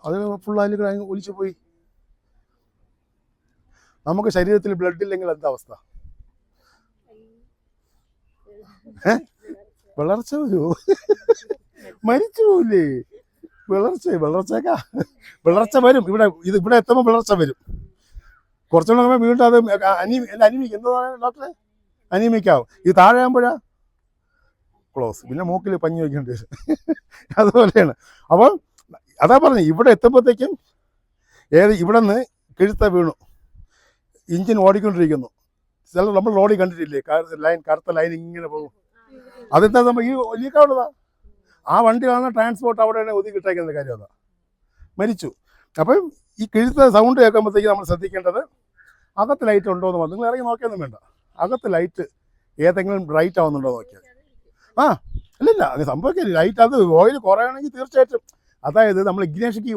അത് ഫുള്ളായി ഒലിച്ചു പോയി. നമുക്ക് ശരീരത്തിൽ ബ്ലഡ് ഇല്ലെങ്കിൽ എന്താ അവസ്ഥ? വളർച്ച വരുമോ? മരിച്ചു പോവില്ലേ? വളർച്ച വരും. ഇവിടെ എത്തുമ്പോൾ വളർച്ച വരും. കുറച്ചുകൂടെ നമ്മൾ വീണ്ടും അത് അനിമിക് എന്താണ് ഡോക്ടറെ? അനീമിക്കാവും. ഇത് താഴെ ആകുമ്പോഴാ ക്ലോസ്. പിന്നെ മൂക്കിൽ പഞ്ഞി വയ്ക്കേണ്ടി വരും. അതുപോലെയാണ്. അപ്പോൾ അതാ പറഞ്ഞു, ഇവിടെ എത്തുമ്പോഴത്തേക്കും ഇവിടെ നിന്ന് കിഴുത്ത വീണു, എഞ്ചിൻ ഓടിക്കൊണ്ടിരിക്കുന്നു. ചില നമ്മൾ റോഡിൽ കണ്ടിട്ടില്ലേ, കറുത്ത ലൈൻ ഇങ്ങനെ പോകും. അതെന്താ നമ്മൾ ഈ ലീക്കാവുള്ളതാ. ആ വണ്ടിയാണ് ട്രാൻസ്പോർട്ട് അവിടെയാണ് ഒതുക്കിയിട്ടേക്കുന്ന കാര്യം. അതാ മരിച്ചു. അപ്പം ഈ കിഴുത്ത സൗണ്ട് കേൾക്കുമ്പോഴത്തേക്ക് നമ്മൾ ശ്രദ്ധിക്കേണ്ടത് അകത്ത് ലൈറ്റ് ഉണ്ടോ എന്ന് പറഞ്ഞു. നിങ്ങൾ ഇറങ്ങി നോക്കിയൊന്നും വേണ്ട. അകത്ത് ലൈറ്റ് ഏതെങ്കിലും ബ്രൈറ്റ് ആവുന്നുണ്ടോ നോക്കിയാൽ. ഇല്ലില്ല, അത് സംഭവിക്കില്ല. ലൈറ്റ് അത് ഓയിൽ കുറയണമെങ്കിൽ തീർച്ചയായിട്ടും, അതായത് നമ്മൾ ഇഗ്നേഷക്ക്